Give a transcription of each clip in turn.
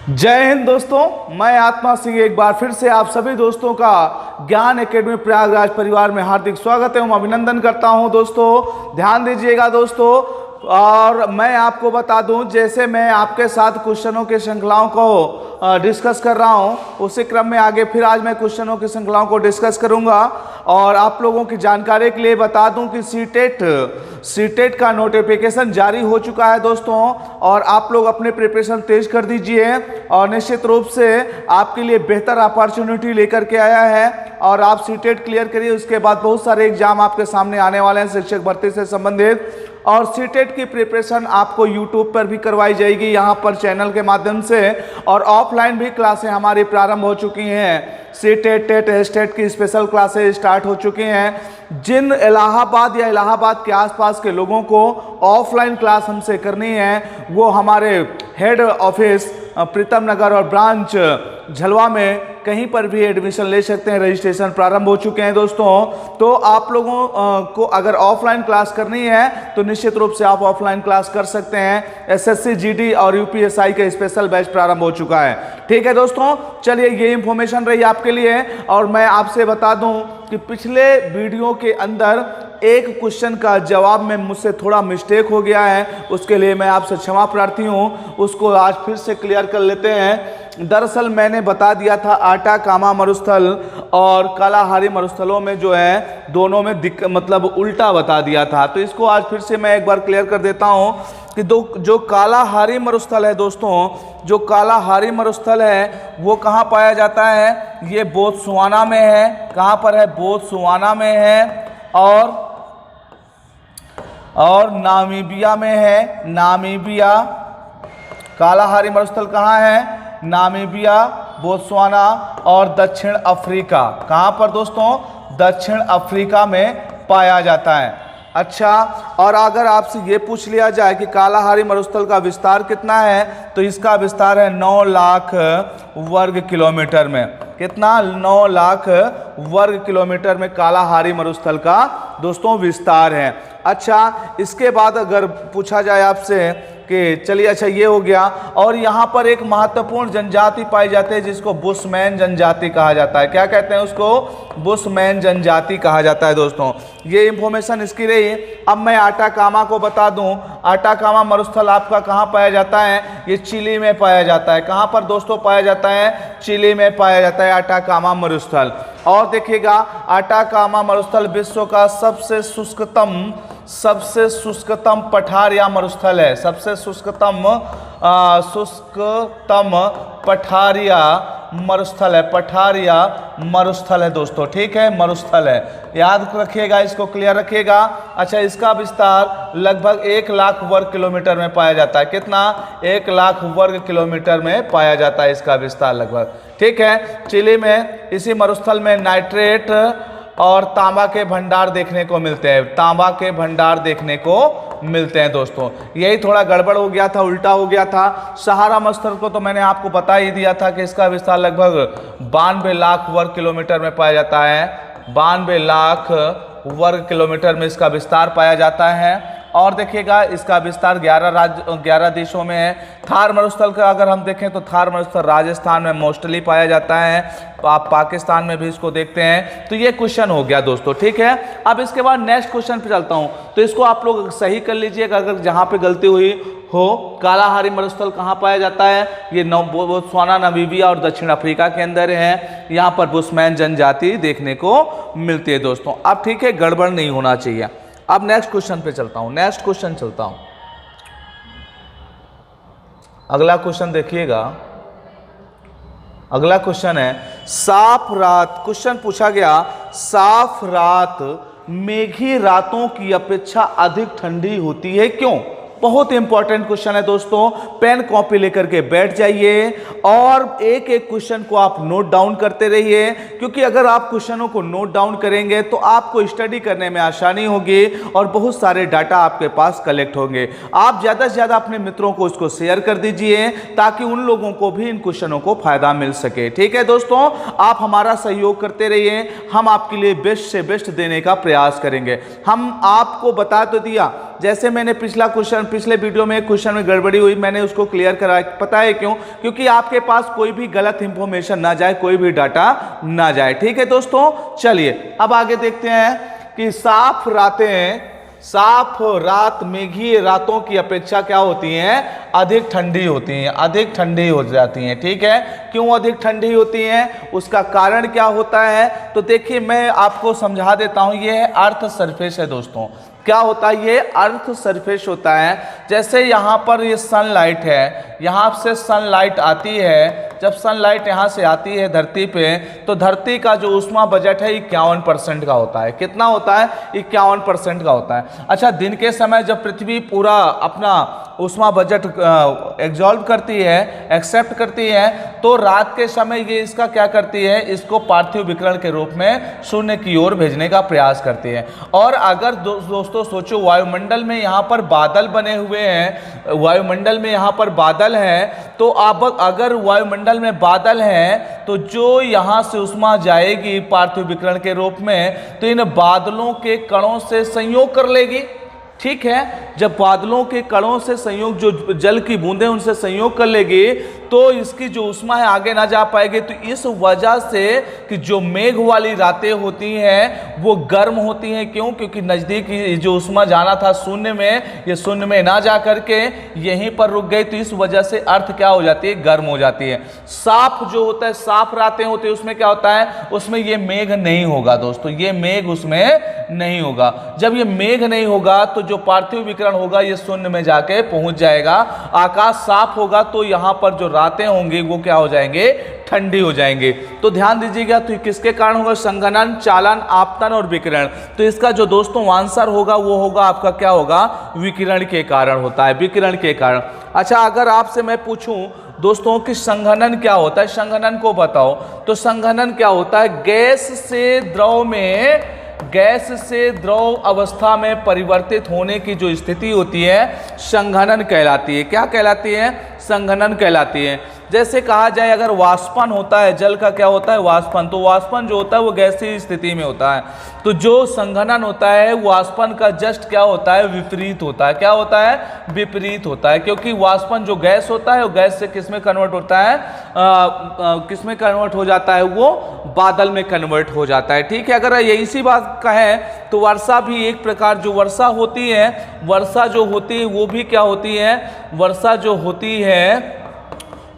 जय हिंद दोस्तों, मैं आत्मा सिंह एक बार फिर से आप सभी दोस्तों का ज्ञान एकेडमी प्रयागराज परिवार में हार्दिक स्वागत है, अभिनंदन करता हूं। दोस्तों ध्यान दीजिएगा दोस्तों, और मैं आपको बता दूं, जैसे मैं आपके साथ क्वेश्चनों की श्रृंखलाओं को डिस्कस कर रहा हूं, उसी क्रम में आगे फिर आज मैं क्वेश्चनों की श्रृंखलाओं को डिस्कस करूंगा। और आप लोगों की जानकारी के लिए बता दूं कि सीटेट का नोटिफिकेशन जारी हो चुका है दोस्तों, और आप लोग अपने प्रिपरेशन तेज कर दीजिए। और निश्चित रूप से आपके लिए बेहतर अपॉर्चुनिटी लेकर के आया है, और आप सीटेट क्लियर करिए। उसके बाद बहुत सारे एग्जाम आपके सामने आने वाले हैं शिक्षक भर्ती से संबंधित, और सीटेट की प्रिपरेशन आपको यूट्यूब पर भी करवाई जाएगी यहाँ पर चैनल के माध्यम से, और ऑफलाइन भी क्लासें हमारी प्रारंभ हो चुकी हैं। सीटेट, टेट, स्टेट की स्पेशल क्लासें स्टार्ट हो चुकी हैं। जिन इलाहाबाद या इलाहाबाद के आसपास के लोगों को ऑफलाइन क्लास हमसे करनी है, वो हमारे हेड ऑफिस प्रीतम नगर और ब्रांच झलवा में कहीं पर भी एडमिशन ले सकते हैं। रजिस्ट्रेशन प्रारंभ हो चुके हैं दोस्तों। तो आप लोगों को अगर ऑफलाइन क्लास करनी है तो निश्चित रूप से आप ऑफलाइन क्लास कर सकते हैं। एसएससी, जीडी और यूपीएसआई का स्पेशल बैच प्रारंभ हो चुका है। ठीक है दोस्तों, चलिए ये इंफॉर्मेशन रही आपके लिए। और मैं आपसे बता दूं कि पिछले वीडियो के अंदर एक क्वेश्चन का जवाब में मुझसे थोड़ा मिस्टेक हो गया है, उसके लिए मैं आपसे क्षमा प्रार्थी हूं। उसको आज फिर से क्लियर कर लेते हैं। दरअसल मैंने बता दिया था आटा कामा मरुस्थल और कालाहारी मरुस्थलों में जो है दोनों में मतलब उल्टा बता दिया था। तो इसको आज फिर से मैं एक बार क्लियर कर देता हूं कि जो कालाहारी मरुस्थल है दोस्तों, जो कालाहारी मरुस्थल है वो कहाँ पाया जाता है? ये बोत्सवाना में है। कहाँ पर है? बोत्सवाना में है। और नामीबिया में है। नामीबिया। कालाहारी मरुस्थल कहाँ है? नामीबिया, बोत्सवाना और दक्षिण अफ्रीका। कहाँ पर दोस्तों? दक्षिण अफ्रीका में पाया जाता है। अच्छा, और अगर आपसे ये पूछ लिया जाए कि कालाहारी मरुस्थल का विस्तार कितना है, तो इसका विस्तार है 9 लाख वर्ग किलोमीटर में। कितना? 9 लाख वर्ग किलोमीटर में कालाहारी मरुस्थल का दोस्तों विस्तार है। अच्छा, इसके बाद अगर पूछा जाए आपसे कि चलिए, अच्छा ये हो गया, और यहाँ पर एक महत्वपूर्ण जनजाति पाई जाती है जिसको बुशमैन जनजाति कहा जाता है। क्या कहते हैं उसको? बुशमैन जनजाति कहा जाता है दोस्तों। ये इंफॉर्मेशन इसकी रही। अब मैं आटाकामा को बता दूं। आटाकामा मरुस्थल आपका कहाँ पाया जाता है? ये चिली में पाया जाता है। कहाँ पर दोस्तों पाया जाता है? चिली में पाया जाता है आटाकामा मरुस्थल। और देखिएगा, आटाकामा मरुस्थल विश्व का सबसे शुष्कतम पठार या मरुस्थल है। सबसे शुष्कतम पठार या मरुस्थल है। पठार या मरुस्थल है दोस्तों। ठीक है, मरुस्थल है, याद रखिएगा, इसको क्लियर रखिएगा। अच्छा, इसका विस्तार लगभग 1 लाख वर्ग किलोमीटर में पाया जाता है। कितना? 1 लाख वर्ग किलोमीटर में पाया जाता है इसका विस्तार लगभग। ठीक है, चिली में इसी मरुस्थल में नाइट्रेट और तांबा के भंडार देखने को मिलते हैं। तांबा के भंडार देखने को मिलते हैं दोस्तों। यही थोड़ा गड़बड़ हो गया था, उल्टा हो गया था। सहारा मरुस्थल को तो मैंने आपको बता ही दिया था कि इसका विस्तार लगभग 92 लाख वर्ग किलोमीटर में पाया जाता है। 92 लाख वर्ग किलोमीटर में इसका विस्तार पाया जाता है। और देखिएगा, इसका विस्तार 11 देशों में है। थार मरुस्थल का अगर हम देखें तो थार मरुस्थल राजस्थान में मोस्टली पाया जाता है। आप पाकिस्तान में भी इसको देखते हैं। तो ये क्वेश्चन हो गया दोस्तों। ठीक है, अब इसके बाद नेक्स्ट क्वेश्चन पे चलता हूं। तो इसको आप लोग सही कर लीजिएगा अगर जहां पे गलती हुई हो। कालाहारी मरुस्थल कहाँ पाया जाता है? ये बोत्सवाना, नामीबिया और दक्षिण अफ्रीका के अंदर है। यहाँ पर बुशमैन जनजाति देखने को मिलती है दोस्तों। अब ठीक है, गड़बड़ नहीं होना चाहिए। अब नेक्स्ट क्वेश्चन पे चलता हूं। नेक्स्ट क्वेश्चन चलता हूं। अगला क्वेश्चन देखिएगा। अगला क्वेश्चन है, साफ रात। क्वेश्चन पूछा गया, साफ रात मेघी रातों की अपेक्षा अधिक ठंडी होती है, क्यों? बहुत इंपॉर्टेंट क्वेश्चन है दोस्तों। पेन कॉपी लेकर के बैठ जाइए और एक एक क्वेश्चन को आप नोट डाउन करते रहिए, क्योंकि अगर आप क्वेश्चनों को नोट डाउन करेंगे तो आपको स्टडी करने में आसानी होगी और बहुत सारे डाटा आपके पास कलेक्ट होंगे। आप ज़्यादा से ज़्यादा अपने मित्रों को इसको शेयर कर दीजिए ताकि उन लोगों को भी इन क्वेश्चनों को फायदा मिल सके। ठीक है दोस्तों, आप हमारा सहयोग करते रहिए, हम आपके लिए बेस्ट से बेस्ट देने का प्रयास करेंगे। हम आपको बता तो दिया जैसे मैंने पिछले वीडियो में एक क्वेश्चन में गड़बड़ी हुई, मैंने उसको क्लियर करा। पता है क्यों? क्योंकि आपके पास कोई भी गलत इंफॉर्मेशन ना जाए, कोई भी डाटा ना जाए। ठीक है दोस्तों, चलिए अब आगे देखते हैं कि साफ रात मेघीय रातों की अपेक्षा क्या होती हैं? अधिक ठंडी होती हैं, अधिक ठंडी हो जाती हैं। ठीक है, क्यों अधिक ठंडी होती हैं? उसका कारण क्या होता है? तो देखिए मैं आपको समझा देता हूं। ये अर्थ सरफेस है दोस्तों। क्या होता है? ये अर्थ सरफेस होता है। जैसे यहाँ पर ये सनलाइट है, यहाँ से सनलाइट आती है। जब सनलाइट यहाँ से आती है धरती पे, तो धरती का जो ऊष्मा बजट है 51% का होता है। कितना होता है? 51% का होता है। अच्छा, दिन के समय जब पृथ्वी पूरा अपना ऊष्मा बजट एग्जॉल्व करती है, एक्सेप्ट करती है, तो रात के समय ये इसका क्या करती है? इसको पार्थिव विकिरण के रूप में शून्य की ओर भेजने का प्रयास करती है। और अगर दोस्तों सोचो, वायुमंडल में यहाँ पर बादल बने हुए हैं, वायुमंडल में यहाँ पर बादल हैं, तो अब अगर वायुमंडल में बादल हैं तो जो यहाँ से ऊष्मा जाएगी पार्थिव विकिरण के रूप में, तो इन बादलों के कणों से संयोग कर लेगी। ठीक है, जब बादलों के कणों से संयोग, जो जल की बूंदें उनसे संयोग कर लेगी, तो इसकी जो ऊष्मा है आगे ना जा पाएगी। तो इस वजह से कि जो मेघ वाली रातें होती हैं वो गर्म होती हैं। क्यों? क्योंकि नज़दीक जो ऊष्मा जाना था शून्य में, ये शून्य में ना जा करके यहीं पर रुक गई। तो इस वजह से अर्थ क्या हो जाती है? गर्म हो जाती है। साफ जो होता है, साफ रातें होती है, उसमें क्या होता है? उसमें ये मेघ नहीं होगा दोस्तों, ये मेघ उसमें नहीं होगा। जब ये मेघ नहीं होगा तो जो पार्थिव विकिरण होगा ये शून्य में जाके पहुंच जाएगा। आकाश साफ होगा तो यहां पर जो रातें होंगी वो क्या हो जाएंगे? ठंडी हो जाएंगे। तो ध्यान दीजिएगा, तो किसके कारण होगा? संघनन, चालन, आपतन और विकिरण। तो इसका जो दोस्तों आंसर होगा वो होगा आपका क्या होगा? विकिरण के कारण होता है, विकिरण के कारण। अच्छा, अगर आपसे मैं पूछूं दोस्तों कि संघनन क्या होता है, संघनन को बताओ, तो संघनन क्या होता है? गैस से द्रव अवस्था में परिवर्तित होने की जो स्थिति होती है संघनन कहलाती है। क्या कहलाती है? संघनन कहलाती है। जैसे कहा जाए अगर वाष्पन होता है, जल का क्या होता है? वाष्पन। तो वाष्पन जो होता है वो गैसीय स्थिति में होता है। तो जो संघनन होता है वाष्पन का जस्ट क्या होता है? विपरीत होता है। क्या होता है? विपरीत होता है। क्योंकि वाष्पन जो गैस होता है वो गैस से किस में कन्वर्ट होता है? किस में कन्वर्ट हो जाता है? वो बादल में कन्वर्ट हो जाता है। ठीक है, अगर ये इसी बात कहें तो वर्षा भी एक प्रकार, जो वर्षा होती है, वर्षा जो होती है वो भी क्या होती है? वर्षा जो होती है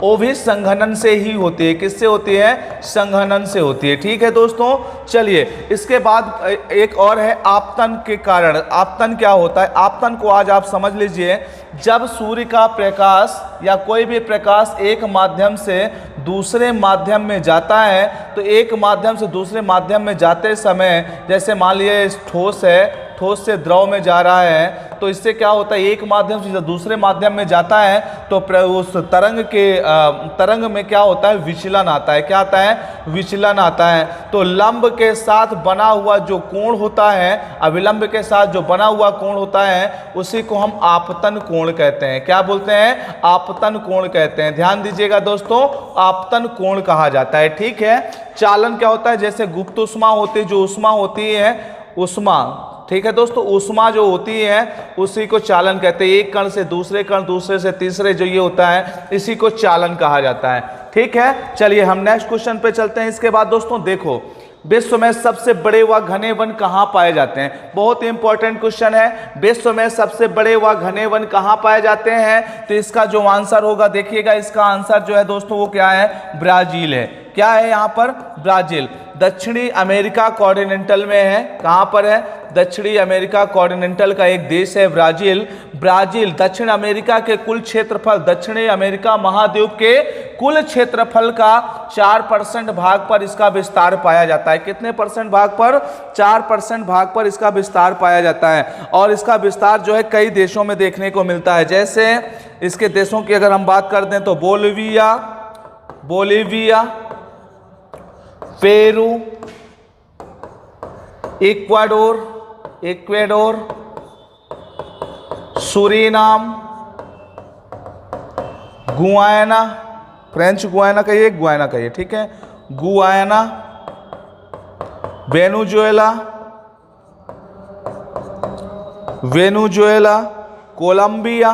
वो भी संघनन से ही होती है। किससे होती है? संघनन से होती है। ठीक है दोस्तों, चलिए इसके बाद एक और है आपतन के कारण। आपतन क्या होता है? आपतन को आज आप समझ लीजिए। जब सूर्य का प्रकाश या कोई भी प्रकाश एक माध्यम से दूसरे माध्यम में जाता है, तो एक माध्यम से दूसरे माध्यम में जाते समय, जैसे मान लीजिए ठोस है, ठोस से द्रव में जा रहा है, तो इससे क्या होता है? एक माध्यम से दूसरे माध्यम में जाता है तो उस तरंग में क्या होता है? विचलन आता है। क्या आता है? विचलन आता है। तो लंब के साथ बना हुआ जो कोण होता है, अविलंब के साथ जो बना हुआ कोण होता है, उसी को हम आपतन कोण कहते हैं। क्या बोलते हैं? आपतन कोण कहते हैं। ध्यान दीजिएगा दोस्तों, आपतन कोण कहा जाता है। ठीक है, चालन क्या होता है? जैसे गुप्त ऊष्मा होती है, जो ऊष्मा होती है, ऊष्मा, ठीक है दोस्तों, ऊष्मा जो होती है उसी को चालन कहते हैं। एक कण से दूसरे कण, दूसरे से तीसरे, जो ये होता है इसी को चालन कहा जाता है। ठीक है, चलिए हम नेक्स्ट क्वेश्चन पे चलते हैं। इसके बाद दोस्तों देखो, विश्व में सबसे बड़े व घने वन कहाँ पाए जाते हैं? बहुत इंपॉर्टेंट क्वेश्चन है। विश्व में सबसे बड़े व घने वन कहाँ पाए जाते हैं? तो इसका जो आंसर होगा, देखिएगा इसका आंसर जो है दोस्तों वो क्या है? ब्राजील है। क्या है यहाँ पर? ब्राजील। दक्षिणी अमेरिका कॉन्टिनेंटल में है। कहाँ पर है? दक्षिणी अमेरिका कॉन्टिनेंटल का एक देश है ब्राजील। ब्राजील दक्षिण अमेरिका के कुल क्षेत्रफल, दक्षिणी अमेरिका महाद्वीप के कुल क्षेत्रफल का 4% भाग पर इसका विस्तार पाया जाता है। कितने परसेंट भाग पर? 4% भाग पर इसका विस्तार पाया जाता है। और इसका विस्तार जो है कई देशों में देखने को मिलता है। जैसे इसके देशों की अगर हम बात कर दें तो Bolivia, Peru, Ecuador, Suriname, Guyana, French Guiana कहिए, गुयाना कहिए, ठीक है, गुयाना, वेनेजुएला, वेनेजुएला, कोलंबिया,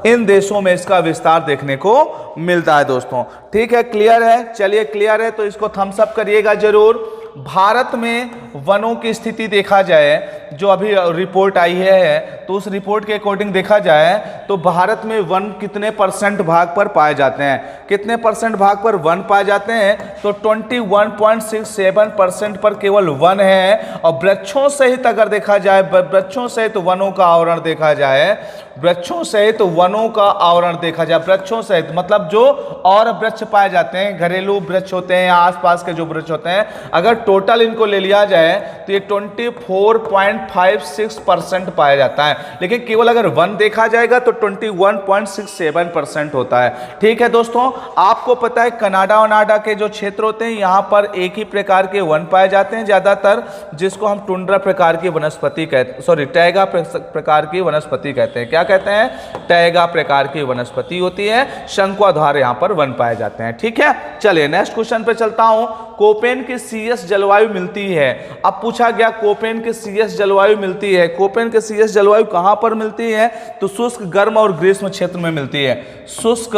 इन देशों में इसका विस्तार देखने को मिलता है दोस्तों। ठीक है, क्लियर है? चलिए क्लियर है तो इसको थम्स अप करिएगा जरूर। भारत में वनों की स्थिति देखा जाए, जो अभी रिपोर्ट आई है, तो उस रिपोर्ट के अकॉर्डिंग देखा जाए तो भारत में वन कितने परसेंट भाग पर पाए जाते हैं, कितने परसेंट भाग पर वन पाए जाते हैं? तो 21.67% पर केवल वन है। और वृक्षों सहित अगर देखा जाए, वृक्षों सहित वनों का आवरण देखा जाए, वृक्षों सहित वनों का आवरण देखा जाए, वृक्षों सहित मतलब जो और वृक्ष पाए जाते हैं, घरेलू वृक्ष होते हैं या आसपास के जो वृक्ष होते हैं, अगर टोटल इनको ले लिया जाए तो ये 24.56% पाया जाता है। लेकिन केवल अगर वन देखा जाएगा तो 21.67% होता है। ठीक है दोस्तों, आपको पता है कनाडा वनाडा के जो क्षेत्र होते हैं यहाँ पर एक ही प्रकार के वन पाए जाते हैं ज्यादातर, जिसको हम टुंड्रा प्रकार की वनस्पति कहते, सॉरी टैगा प्रकार की वनस्पति कहते हैं। क्या कहते हैं? टैगा प्रकार की वनस्पति होती है, शंकुआधार यहाँ पर वन पाए जाते हैं। ठीक है, चलिए नेक्स्ट क्वेश्चन पे चलता हूं। कोपेन की CS जलवायु मिलती है। अब पूछा गया कोपेन की CS जलवायु मिलती है, कोपेन की CS जलवायु कहां पर मिलती है? तो शुष्क, गर्म और ग्रीष्म क्षेत्र में मिलती है। शुष्क,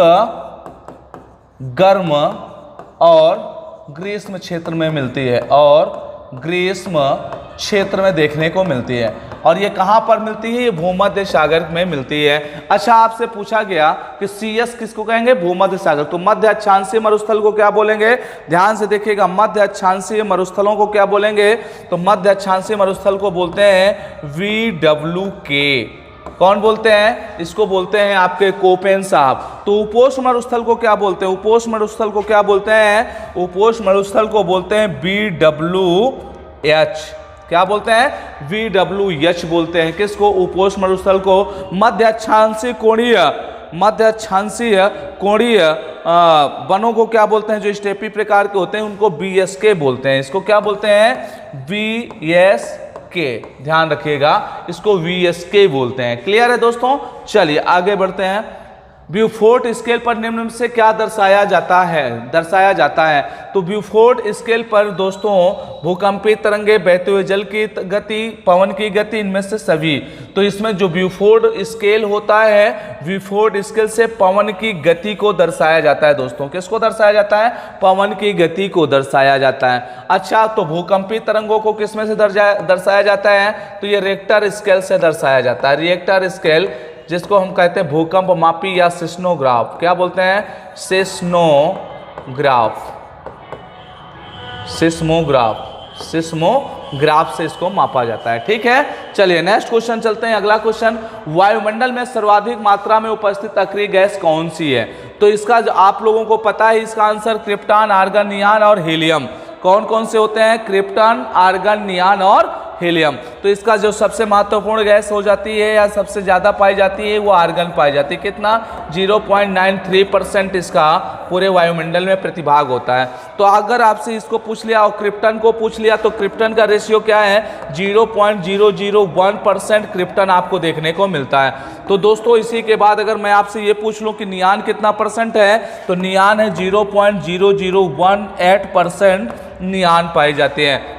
गर्म और ग्रीष्म क्षेत्र में मिलती है, और ग्रीष्म क्षेत्र में देखने को मिलती है। और ये कहां पर मिलती है? ये भूमध्य सागर में मिलती है। अच्छा, आपसे पूछा गया कि CS किसको कहेंगे? भूमध्य सागर। तो मध्य अक्षांशीय मरुस्थल को क्या बोलेंगे? ध्यान से देखिएगा, मध्य अक्षांशीय मरुस्थलों को क्या बोलेंगे? तो मध्य अक्षांशीय मरुस्थल को बोलते हैं VWK। कौन बोलते हैं? इसको बोलते हैं आपके कोपेन साहब। तो उपोष्ण मरुस्थल को क्या बोलते हैं? उपोष्ण मरुस्थल को क्या बोलते हैं? उपोष्ण मरुस्थल को बोलते हैं BWH। क्या बोलते हैं? VWH बोलते हैं। किसको? उपोष्ण मरुस्थल को। मध्य अक्षांशीय कोणीय वनों को क्या बोलते हैं? जो स्टेपी प्रकार के होते हैं उनको BSK बोलते हैं। इसको क्या बोलते हैं? BSK। ध्यान रखिएगा, इसको VSK बोलते हैं। क्लियर है दोस्तों? चलिए आगे बढ़ते हैं। ब्यूफोर्ट स्केल पर निम्न में से क्या दर्शाया जाता है? तो ब्यूफोर्ट स्केल पर दोस्तों भूकंपीय तरंगे, बहते हुए जल की गति, पवन की गति, इनमें से सभी। तो इसमें जो ब्यूफोर्ट स्केल होता है, ब्यूफोर्ट स्केल से पवन की गति को दर्शाया जाता है दोस्तों। किसको दर्शाया जाता है? पवन की गति को दर्शाया जाता है। अच्छा, तो भूकंपीय तरंगों को किसमें से दर्शाया जाता है? तो ये रिक्टर स्केल से दर्शाया जाता है। रिक्टर स्केल, जिसको हम कहते हैं भूकंप मापी या सिस्मोग्राफ। क्या बोलते हैं? सिस्मोग्राफ से इसको मापा जाता है। ठीक है, चलिए नेक्स्ट क्वेश्चन चलते हैं। अगला क्वेश्चन, वायुमंडल में सर्वाधिक मात्रा में उपस्थित अक्रिय गैस कौन सी है? तो इसका जो आप लोगों को पता है, इसका आंसर क्रिप्टॉन, आर्गन, नियान और हीलियम। कौन कौन से होते हैं? क्रिप्टॉन, आर्गन, नियान और हीलियम। तो इसका जो सबसे महत्वपूर्ण गैस हो जाती है या सबसे ज्यादा पाई जाती है वो आर्गन पाई जाती है। कितना? 0.93% इसका पूरे वायुमंडल में प्रतिभाग होता है। तो अगर आपसे इसको पूछ लिया और क्रिप्टन को पूछ लिया तो क्रिप्टन का रेशियो क्या है? 0.001% क्रिप्टन आपको देखने को मिलता है। तो दोस्तों इसी के बाद अगर मैं आपसे ये पूछ लूं कि नियान कितना परसेंट है, तो नियान है 0.0018% नियान पाए जाते हैं।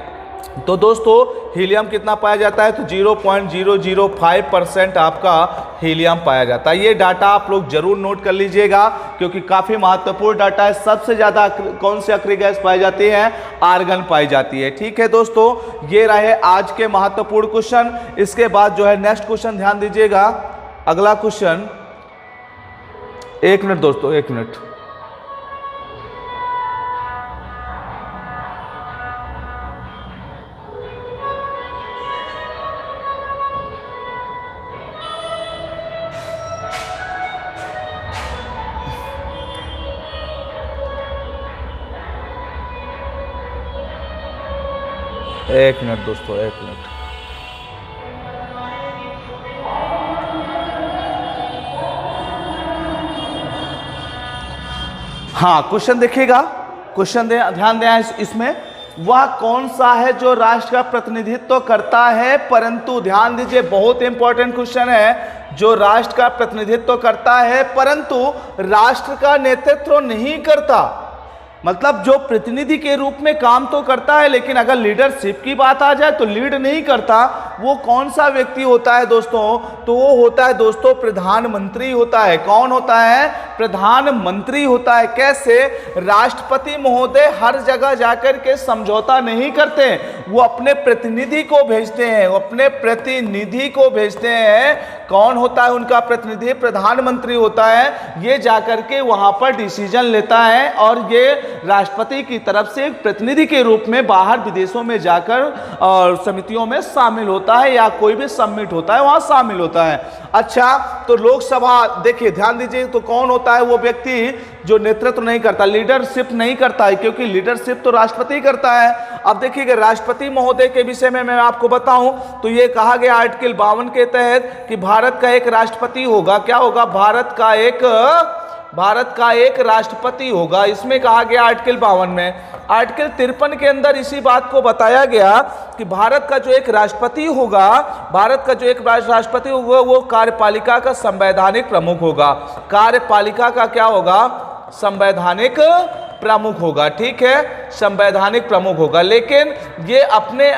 तो दोस्तों हीलियम कितना पाया जाता है? तो 0.005% आपका हीलियम पाया जाता है। ये डाटा आप लोग जरूर नोट कर लीजिएगा क्योंकि काफी महत्वपूर्ण डाटा है। सबसे ज्यादा कौन सी अक्रिय गैस पाई जाती है? आर्गन पाई जाती है। ठीक है दोस्तों, ये रहे आज के महत्वपूर्ण क्वेश्चन। इसके बाद जो है नेक्स्ट क्वेश्चन ध्यान दीजिएगा। अगला क्वेश्चन, 1 मिनट दोस्तों, 1 मिनट। एक मिनट दोस्तों, 1 मिनट। हाँ, क्वेश्चन देखिएगा, क्वेश्चन ध्यान दें इसमें। वह कौन सा है जो राष्ट्र का प्रतिनिधित्व करता है परंतु, ध्यान दीजिए बहुत इंपॉर्टेंट क्वेश्चन है, जो राष्ट्र का प्रतिनिधित्व करता है परंतु राष्ट्र का नेतृत्व नहीं करता। मतलब जो प्रतिनिधि के रूप में काम तो करता है, लेकिन अगर लीडरशिप की बात आ जाए तो लीड नहीं करता। वो कौन सा व्यक्ति होता है दोस्तों? तो वो होता है दोस्तों प्रधानमंत्री होता है। कौन होता है? प्रधानमंत्री होता है। कैसे? राष्ट्रपति महोदय हर जगह जाकर के समझौता नहीं करते, वो अपने प्रतिनिधि को भेजते हैं, वो अपने प्रतिनिधि को भेजते हैं। कौन होता है उनका प्रतिनिधि? प्रधानमंत्री होता है। ये जाकर के वहां पर डिसीजन लेता है और ये राष्ट्रपति की तरफ से एक प्रतिनिधि के रूप में बाहर विदेशों में जाकर और समितियों में शामिल होता है, या कोई भी समिट होता है वहां शामिल होता है। अच्छा, तो लोकसभा देखिए, ध्यान दीजिए, तो कौन होता है वो व्यक्ति जो नेतृत्व नहीं करता, लीडरशिप नहीं करता है, क्योंकि लीडरशिप तो राष्ट्रपति करता है। अब देखिएगा, राष्ट्रपति महोदय के विषय में मैं आपको बताऊं तो ये कहा गया आर्टिकल 52 के तहत कि भारत का एक राष्ट्रपति होगा। क्या होगा? भारत का एक राष्ट्रपति होगा। इसमें कहा गया आर्टिकल 52 में। आर्टिकल 53 के अंदर इसी बात को बताया गया कि भारत का जो एक राष्ट्रपति होगा, वो कार्यपालिका का संवैधानिक प्रमुख होगा। कार्यपालिका का क्या होगा? संवैधानिक प्रमुख होगा। ठीक है, संवैधानिक प्रमुख होगा। लेकिन ये अपने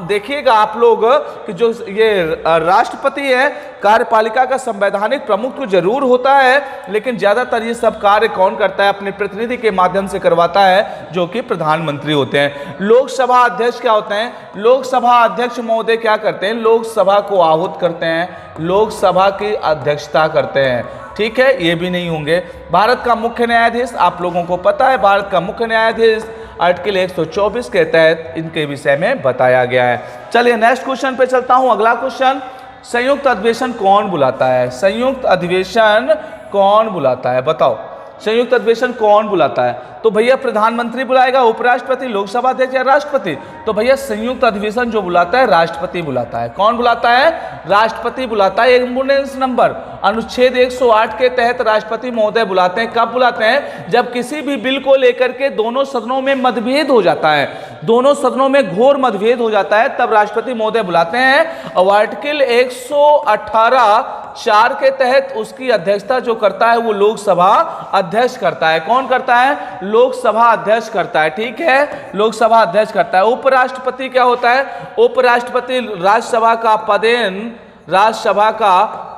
देखिएगा आप लोग कि जो ये राष्ट्रपति है, कार्यपालिका का संवैधानिक प्रमुख तो जरूर होता है, लेकिन ज्यादातर ये सब कार्य कौन करता है? अपने प्रतिनिधि के माध्यम से करवाता है, जो कि प्रधानमंत्री होते हैं। लोकसभा अध्यक्ष क्या होते हैं? लोकसभा अध्यक्ष महोदय क्या करते हैं? लोकसभा को आहूत करते हैं, लोकसभा की अध्यक्षता करते हैं। ठीक है, ये भी नहीं होंगे। भारत का मुख्य न्यायाधीश, आप लोगों को पता है, भारत का मुख्य न्यायाधीश आर्टिकल 124 के तहत इनके विषय में बताया गया है। चलिए नेक्स्ट क्वेश्चन पे चलता हूं। अगला क्वेश्चन, संयुक्त अधिवेशन कौन बुलाता है? संयुक्त अधिवेशन कौन बुलाता है? बताओ, संयुक्त अधिवेशन कौन बुलाता है? तो भैया प्रधानमंत्री बुलाएगा, उपराष्ट्रपति, लोकसभा अध्यक्ष या राष्ट्रपति? तो भैया संयुक्त अधिवेशन जो बुलाता है राष्ट्रपति बुलाता है। कौन बुलाता है? राष्ट्रपति बुलाता है। एम्बुलेंस नंबर अनुच्छेद 108 के तहत राष्ट्रपति महोदय बुलाते हैं। कब बुलाते हैं? जब किसी भी बिल को लेकर के दोनों सदनों में मतभेद हो जाता है, दोनों सदनों में घोर मतभेद हो जाता है, तब राष्ट्रपति महोदय बुलाते हैं। और आर्टिकल 118(4) के तहत उसकी अध्यक्षता जो करता है वो लोकसभा अध्यक्ष करता है। कौन करता है? लोकसभा अध्यक्ष करता है। ठीक है, लोकसभा अध्यक्ष करता है। उपराष्ट्रपति क्या होता है? उपराष्ट्रपति राज्यसभा का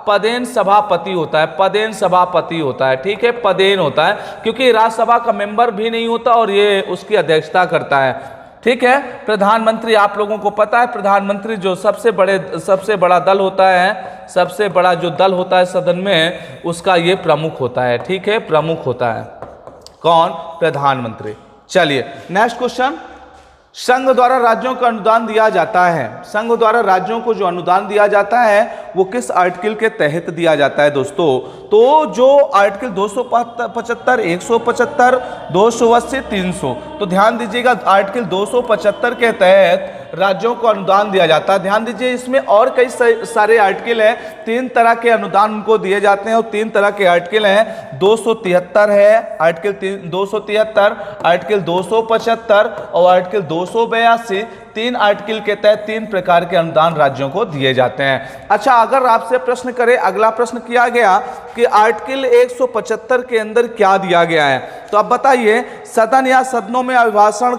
पदेन सभापति होता है। पदेन सभापति होता है। ठीक है, पदेन होता है, क्योंकि राज्यसभा का मेंबर भी नहीं होता और ये उसकी अध्यक्षता करता है। ठीक है, प्रधानमंत्री आप लोगों को पता है, प्रधानमंत्री जो सबसे बड़ा दल होता है, सबसे बड़ा जो दल होता है सदन में, उसका ये प्रमुख होता है। ठीक है, प्रमुख होता है। कौन? प्रधानमंत्री। चलिए नेक्स्ट क्वेश्चन, संघ द्वारा राज्यों को अनुदान दिया जाता है। संघ द्वारा राज्यों को जो अनुदान दिया जाता है वो किस आर्टिकल के तहत दिया जाता है दोस्तों? तो जो आर्टिकल 275, 175, 280, 300, तो ध्यान दीजिएगा, आर्टिकल 275 के तहत राज्यों को अनुदान दिया जाता है। ध्यान दीजिए, इसमें और कई सारे आर्टिकल हैं। 3 तरह के अनुदान उनको दिए जाते हैं और 3 तरह के आर्टिकल हैं। 273 है आर्टिकल 273, आर्टिकल 275 और आर्टिकल 282। 3 आर्टिकल के तहत 3 प्रकार के अनुदान राज्यों को दिए जाते हैं। अच्छा, अगर आपसे प्रश्न करें, अगला प्रश्न किया गया कि आर्टिकल 175 के अंदर क्या दिया गया है, तो आप बताइए, सदन या सदनों में अभिभाषण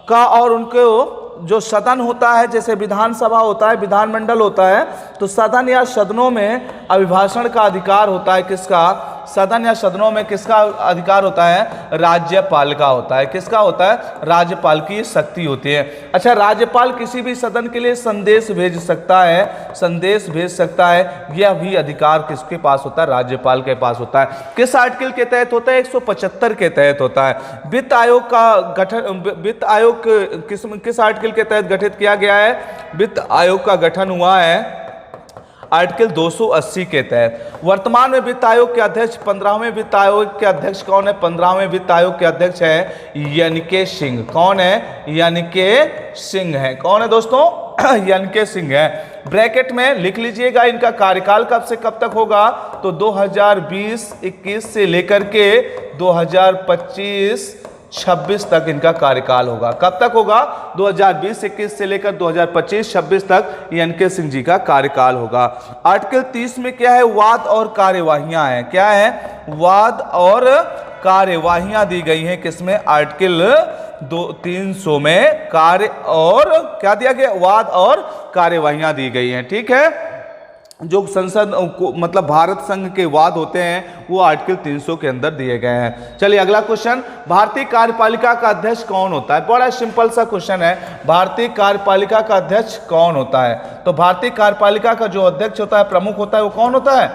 का और उनको जो सदन होता है, जैसे विधानसभा होता है, विधानमंडल होता है, तो सदन या सदनों में अभिभाषण का अधिकार होता है किसका? सदन या सदनों में किसका अधिकार होता है? राज्यपाल का होता है। किसका होता है? राज्यपाल की शक्ति होती है। अच्छा, राज्यपाल किसी भी सदन के लिए संदेश भेज सकता है, संदेश भेज सकता है, यह भी अधिकार किसके पास होता है? राज्यपाल के पास होता है। किस आर्टिकल के तहत होता है? 175 के तहत होता है। वित्त आयोग का गठन, वित्त आयोग किस आर्टिकल के तहत गठित किया गया है? वित्त आयोग का गठन हुआ है आर्टिकल 280 के तहत। वर्तमान में वित्त आयोग के अध्यक्ष, 15वें वित्त आयोग के अध्यक्ष कौन है? 15वें वित्त आयोग के अध्यक्ष है एन.के. सिंह। कौन है? एन.के. सिंह है। कौन है दोस्तों? एन.के. सिंह है। ब्रैकेट में लिख लीजिएगा, इनका कार्यकाल कब से कब तक होगा? तो 2020-21 से लेकर के 2025-26 तक इनका कार्यकाल होगा। कब तक होगा? 2020-21 से लेकर 2025-26 तक एन.के. सिंह जी का कार्यकाल होगा। आर्टिकल 30 में क्या है? वाद और कार्यवाहियां हैं। क्या है? वाद और कार्यवाहियां दी गई हैं किसमें, आर्टिकल 300 में कार्य और क्या दिया गया, वाद और कार्यवाहियां दी गई हैं। ठीक है, जो संसद को मतलब भारत संघ के वाद होते हैं वो आर्टिकल 300 के अंदर दिए गए हैं। चलिए अगला क्वेश्चन, भारतीय कार्यपालिका का अध्यक्ष कौन होता है। बड़ा सिंपल सा क्वेश्चन है, भारतीय कार्यपालिका का अध्यक्ष कौन होता है। तो भारतीय कार्यपालिका का जो अध्यक्ष होता है, प्रमुख होता है, वो कौन होता है,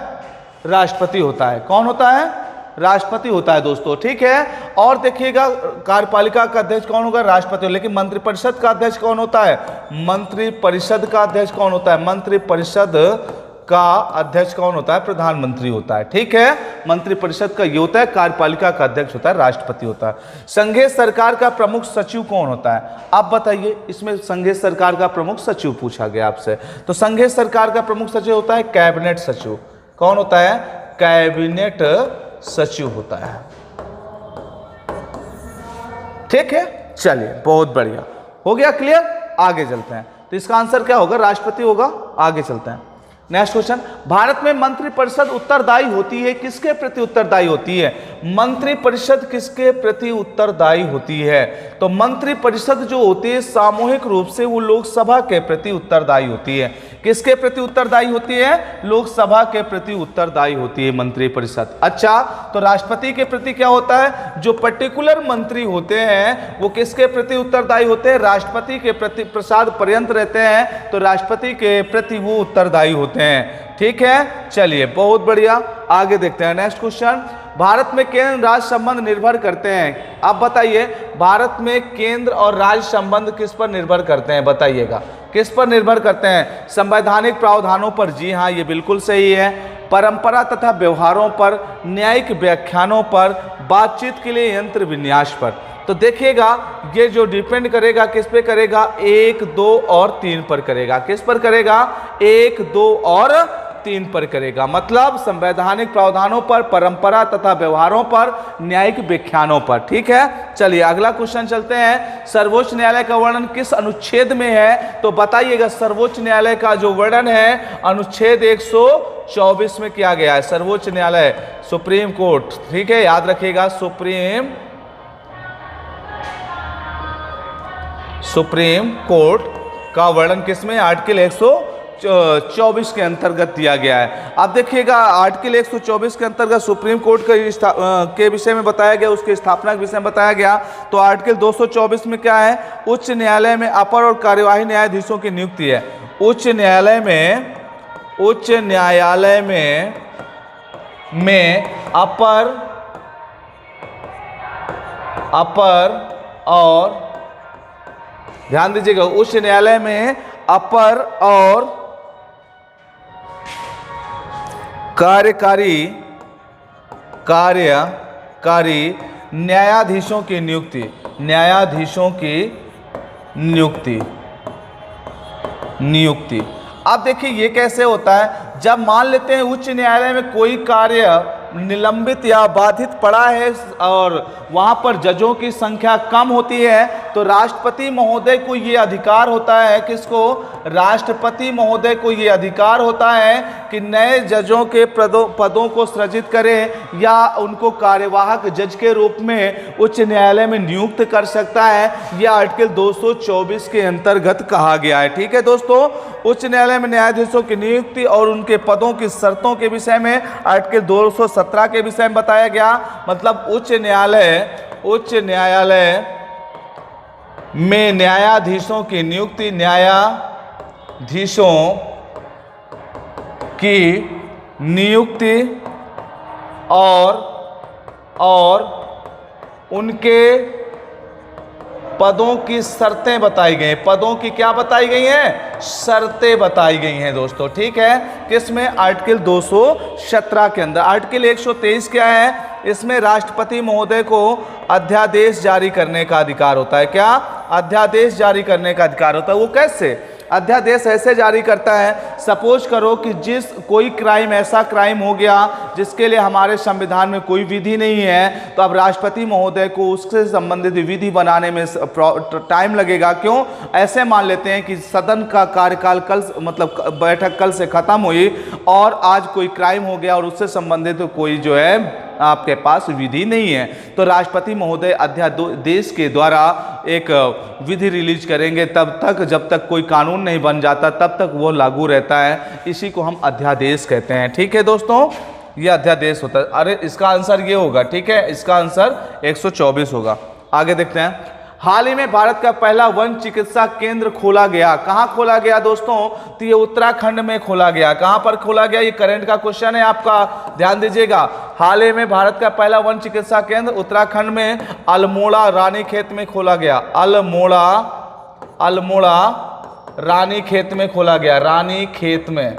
राष्ट्रपति होता है। कौन होता है, राष्ट्रपति होता है दोस्तों। ठीक है, और देखिएगा कार्यपालिका का अध्यक्ष कौन होगा, राष्ट्रपति। लेकिन मंत्रिपरिषद का अध्यक्ष कौन होता है, मंत्रिपरिषद का अध्यक्ष कौन होता है, मंत्रिपरिषद का अध्यक्ष कौन होता है, प्रधानमंत्री होता है। ठीक है, मंत्रिपरिषद का ये होता है, कार्यपालिका का अध्यक्ष होता है, राष्ट्रपति होता है। संघीय सरकार का प्रमुख सचिव कौन होता है, आप बताइए। इसमें संघीय सरकार का प्रमुख सचिव पूछा गया आपसे, तो संघीय सरकार का प्रमुख सचिव होता है कैबिनेट सचिव। कौन होता है, कैबिनेट सचिव होता है। ठीक है, चलिए बहुत बढ़िया, हो गया क्लियर। आगे चलते हैं, तो इसका आंसर क्या होगा, राष्ट्रपति होगा। आगे चलते हैं, नेक्स्ट क्वेश्चन, भारत में मंत्रिपरिषद उत्तरदायी होती है, किसके प्रति उत्तरदायी होती है, मंत्रिपरिषद किसके प्रति उत्तरदायी होती है। तो मंत्रिपरिषद जो होती है सामूहिक रूप से वो लोकसभा के प्रति उत्तरदायी होती है। किसके प्रति उत्तरदायी होती है, लोकसभा के प्रति उत्तरदायी होती है मंत्रिपरिषद। अच्छा, तो राष्ट्रपति के प्रति क्या होता है, जो पर्टिकुलर मंत्री होते हैं वो किसके प्रति उत्तरदायी होते हैं, राष्ट्रपति के प्रति प्रसाद पर्यंत रहते हैं, तो राष्ट्रपति के प्रति वो उत्तरदायी होते हैं। ठीक है, चलिए बहुत बढ़िया, आगे देखते हैं नेक्स्ट क्वेश्चन, भारत में केंद्र राज्य संबंध निर्भर करते हैं। आप बताइए, भारत में केंद्र और राज्य संबंध किस पर निर्भर करते हैं, बताइएगा किस पर निर्भर करते हैं, संवैधानिक प्रावधानों पर, जी हाँ ये बिल्कुल सही है, परंपरा तथा व्यवहारों पर, न्यायिक व्याख्यानों पर, बातचीत के लिए यंत्र विन्यास पर। तो देखिएगा ये जो डिपेंड करेगा किस पे करेगा, 1, 2 और 3 पर करेगा। किस पर करेगा, 1, 2 और 3 पर करेगा, मतलब संवैधानिक प्रावधानों पर, परंपरा तथा व्यवहारों पर, न्यायिक व्याख्यानों पर। ठीक है, चलिए अगला क्वेश्चन चलते हैं, सर्वोच्च न्यायालय का वर्णन किस अनुच्छेद में है, तो बताइएगा सर्वोच्च न्यायालय का जो वर्णन है अनुच्छेद 124 में किया गया है। सर्वोच्च न्यायालय, सुप्रीम कोर्ट, ठीक है याद रखिएगा, सुप्रीम कोर्ट का वर्णन किसमें, आर्टिकल 124 के अंतर्गत दिया गया है। अब देखिएगा आर्टिकल 124 के अंतर्गत सुप्रीम कोर्ट के विषय में बताया गया, उसके स्थापना के विषय में बताया गया। तो आर्टिकल 224 में क्या है, उच्च न्यायालय में अपर और कार्यवाही न्यायाधीशों की नियुक्ति है। उच्च न्यायालय में अपर और ध्यान दीजिएगा, उच्च न्यायालय में अपर और कार्यकारी न्यायाधीशों की नियुक्ति। अब देखिए ये कैसे होता है, जब मान लेते हैं उच्च न्यायालय में कोई कार्य निलंबित या बाधित पड़ा है और वहां पर जजों की संख्या कम होती है, तो राष्ट्रपति महोदय को ये अधिकार होता है, किसको, राष्ट्रपति महोदय को ये अधिकार होता है कि नए जजों के पदों को सृजित करें या उनको कार्यवाहक जज के रूप में उच्च न्यायालय में नियुक्त कर सकता है। यह आर्टिकल 224 के अंतर्गत कहा गया है। ठीक है दोस्तों, उच्च न्यायालय में न्यायाधीशों की नियुक्ति और उनके पदों की शर्तों के विषय में आर्टिकल 217 के विषय में बताया गया। मतलब उच्च न्यायालय में न्यायाधीशों की नियुक्ति, और उनके पदों की शर्तें बताई गई। पदों की क्या बताई गई हैं, शर्तें बताई गई हैं दोस्तों। ठीक है, किसमें, आर्टिकल 217 के अंदर। आर्टिकल 123 क्या है, इसमें राष्ट्रपति महोदय को अध्यादेश जारी करने का अधिकार होता है। क्या, अध्यादेश जारी करने का अधिकार होता है। वो कैसे, अध्यादेश ऐसे जारी करता है, सपोज करो कि कोई क्राइम, ऐसा क्राइम हो गया जिसके लिए हमारे संविधान में कोई विधि नहीं है, तो अब राष्ट्रपति महोदय को उससे संबंधित विधि बनाने में टाइम लगेगा। क्यों, ऐसे मान लेते हैं कि सदन का कार्यकाल कल, बैठक कल से खत्म हुई और आज कोई क्राइम हो गया और उससे संबंधित कोई जो है आपके पास विधि नहीं है। तो राष्ट्रपति महोदय अध्यादेश के द्वारा एक विधि रिलीज करेंगे, तब तक जब तक कोई कानून नहीं बन जाता तब तक वो लागू रहता है। इसी को हम अध्यादेश कहते हैं। ठीक है दोस्तों, ये अध्यादेश होता है। अरे इसका आंसर ये होगा, ठीक है, इसका आंसर 124 होगा। आगे देखते हैं। हाल ही में भारत का पहला वन चिकित्सा केंद्र खोला गया। कहाँ खोला गया दोस्तों? तो ये उत्तराखंड में खोला गया। कहाँ पर खोला गया? ये करंट का क्वेश्चन है आपका, ध्यान दीजिएगा। हाल ही में भारत का पहला वन चिकित्सा केंद्र उत्तराखंड में अल्मोड़ा रानीखेत में खोला गया। अल्मोड़ा रानीखेत में खोला गया, रानीखेत में।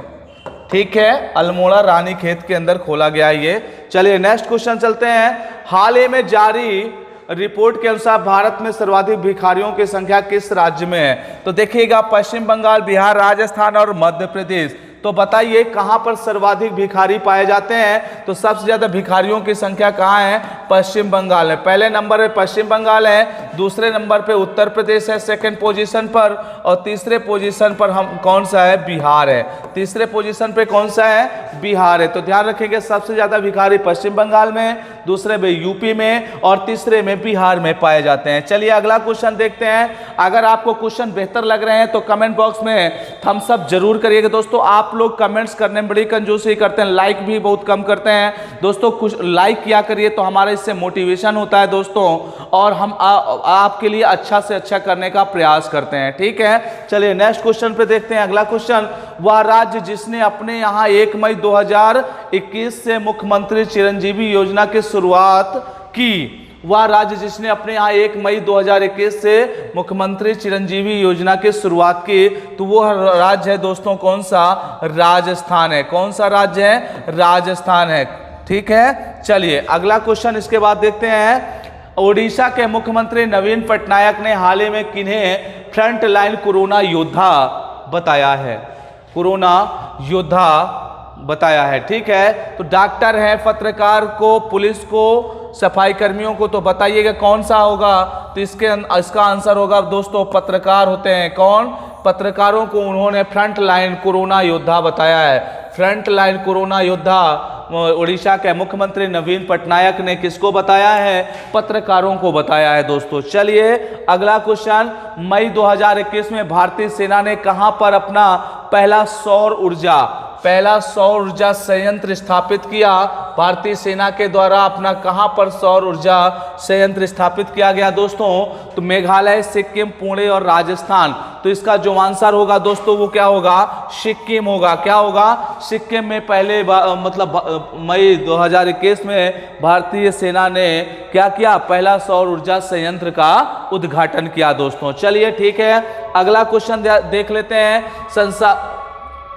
ठीक है, अल्मोड़ा रानीखेत के अंदर खोला गया ये। चलिए नेक्स्ट क्वेश्चन चलते हैं। हाल ही में जारी रिपोर्ट के अनुसार भारत में सर्वाधिक भिखारियों की संख्या किस राज्य में है? तो देखिएगा, पश्चिम बंगाल, बिहार, राजस्थान और मध्य प्रदेश। तो बताइए कहां पर सर्वाधिक भिखारी पाए जाते हैं? तो सबसे ज्यादा भिखारियों की संख्या कहां है? पश्चिम बंगाल है। पहले नंबर पे पश्चिम बंगाल है, दूसरे नंबर पे उत्तर प्रदेश है सेकंड पोजीशन पर, और तीसरे पोजीशन पर हम कौन सा है? बिहार है। तीसरे पोजीशन पे कौन सा है? बिहार है। तो ध्यान रखेंगे, सबसे ज्यादा भिखारी पश्चिम बंगाल में, दूसरे में यूपी में और तीसरे में बिहार में पाए जाते हैं। चलिए अगला क्वेश्चन देखते हैं। अगर आपको क्वेश्चन बेहतर लग रहे हैं तो कमेंट बॉक्स में थम्स अप जरूर करिएगा। दोस्तों आप लोग कमेंट्स करने में बड़ी कंजूसी करते हैं, लाइक भी बहुत कम करते हैं। दोस्तों कुछ लाइक किया करिए तो हमारा इससे मोटिवेशन होता है दोस्तों, और हम आपके लिए अच्छा से अच्छा करने का प्रयास करते हैं। ठीक है, चलिए नेक्स्ट क्वेश्चन पे देखते हैं। अगला क्वेश्चन, वह राज्य जिसने अपने यहाँ 1 मई 2021 से मुख्यमंत्री चिरंजीवी योजना की शुरुआत की। वह राज्य जिसने अपने यहाँ 1 मई 2021 से मुख्यमंत्री चिरंजीवी योजना की शुरुआत की, तो वह राज्य है दोस्तों कौन सा? राजस्थान है। कौन सा राज्य है? राजस्थान है। ठीक है, चलिए अगला क्वेश्चन इसके बाद देखते हैं। ओडिशा के मुख्यमंत्री नवीन पटनायक ने हाल ही में किन्हें फ्रंट लाइन कोरोना योद्धा बताया है? कोरोना योद्धा बताया है। ठीक है, तो डॉक्टर है, पत्रकार को, पुलिस को, सफाई कर्मियों को। तो बताइएगा कौन सा होगा? तो इसका आंसर होगा दोस्तों पत्रकार होते हैं। कौन? पत्रकारों को उन्होंने फ्रंट लाइन कोरोना योद्धा बताया है। फ्रंट लाइन कोरोना योद्धा उड़ीसा के मुख्यमंत्री नवीन पटनायक ने किसको बताया है? पत्रकारों को बताया है दोस्तों। चलिए अगला क्वेश्चन, मई 2021 में भारतीय सेना ने कहां पर अपना पहला सौर ऊर्जा संयंत्र स्थापित किया? भारतीय सेना के द्वारा अपना कहां पर सौर ऊर्जा संयंत्र स्थापित किया गया दोस्तों? तो मेघालय, सिक्किम, पुणे और राजस्थान। तो इसका जो आंसर होगा दोस्तों वो क्या होगा? सिक्किम होगा। क्या होगा? सिक्किम में पहले मतलब मई 2021 में भारतीय सेना ने क्या किया? पहला सौर ऊर्जा संयंत्र का उद्घाटन किया दोस्तों। चलिए ठीक है, अगला क्वेश्चन देख लेते हैं।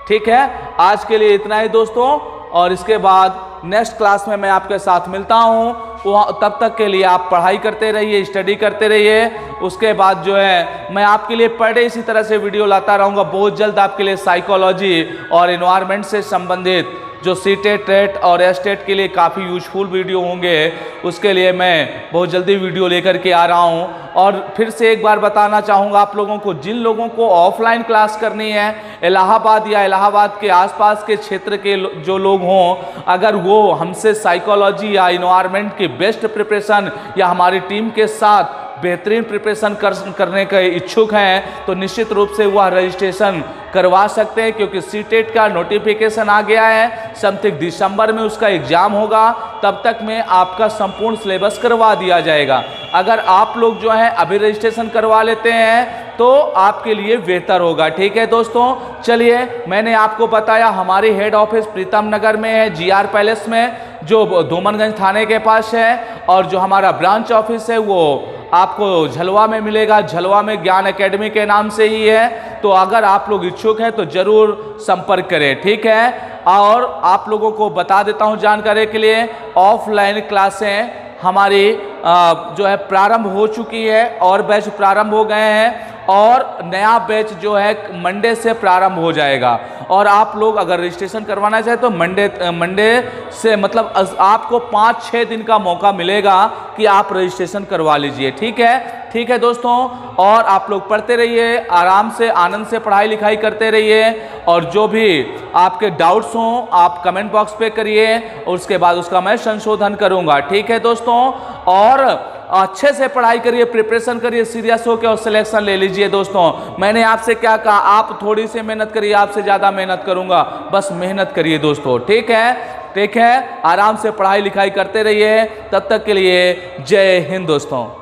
ठीक है, आज के लिए इतना ही दोस्तों, और इसके बाद नेक्स्ट क्लास में मैं आपके साथ मिलता हूं। तब तक के लिए आप पढ़ाई करते रहिए, स्टडी करते रहिए। उसके बाद जो है मैं आपके लिए पर डे इसी तरह से वीडियो लाता रहूंगा। बहुत जल्द आपके लिए साइकोलॉजी और एनवायरनमेंट से संबंधित जो सीटेट, टेट और एस्टेट के लिए काफ़ी यूजफुल वीडियो होंगे, उसके लिए मैं बहुत जल्दी वीडियो लेकर के आ रहा हूं। और फिर से एक बार बताना चाहूँगा आप लोगों को, जिन लोगों को ऑफलाइन क्लास करनी है, इलाहाबाद या इलाहाबाद के आसपास के क्षेत्र के जो लोग हों, अगर वो हमसे साइकोलॉजी या इन्वायरमेंट की बेस्ट प्रिपरेशन या हमारी टीम के साथ बेहतरीन प्रिपरेशन करने के इच्छुक हैं, तो निश्चित रूप से वह रजिस्ट्रेशन करवा सकते हैं, क्योंकि सीटेट का नोटिफिकेशन आ गया है। समथिंग दिसंबर में उसका एग्जाम होगा, तब तक में आपका संपूर्ण सिलेबस करवा दिया जाएगा। अगर आप लोग जो है अभी रजिस्ट्रेशन करवा लेते हैं तो आपके लिए बेहतर होगा। ठीक है दोस्तों, चलिए मैंने आपको बताया हमारी हेड ऑफिस प्रीतम नगर में है, GR पैलेस में, जो धूमनगंज थाने के पास है, और जो हमारा ब्रांच ऑफिस है वो आपको झलवा में मिलेगा। झलवा में ज्ञान एकेडमी के नाम से ही है। तो अगर आप लोग इच्छुक हैं तो जरूर संपर्क करें। ठीक है, और आप लोगों को बता देता हूं जानकारी के लिए, ऑफलाइन क्लासें हमारी जो है प्रारंभ हो चुकी है और बैच प्रारंभ हो गए हैं। और नया बैच जो है मंडे से प्रारंभ हो जाएगा। और आप लोग अगर रजिस्ट्रेशन करवाना चाहे तो मंडे से मतलब आपको 5-6 दिन का मौका मिलेगा कि आप रजिस्ट्रेशन करवा लीजिए। ठीक है दोस्तों। और आप लोग पढ़ते रहिए, आराम से आनंद से पढ़ाई लिखाई करते रहिए, और जो भी आपके डाउट्स हों आप कमेंट बॉक्स पे करिए, और उसके बाद उसका मैं संशोधन करूंगा। ठीक है दोस्तों। और अच्छे से पढ़ाई करिए, प्रिपरेशन करिए, सीरियस होकर और सिलेक्शन ले लीजिए दोस्तों। मैंने आपसे क्या कहा, आप थोड़ी सी मेहनत करिए, आपसे ज़्यादा मेहनत करूंगा, बस मेहनत करिए दोस्तों। ठीक है, आराम से पढ़ाई लिखाई करते रहिए। तब तक के लिए जय हिंद दोस्तों।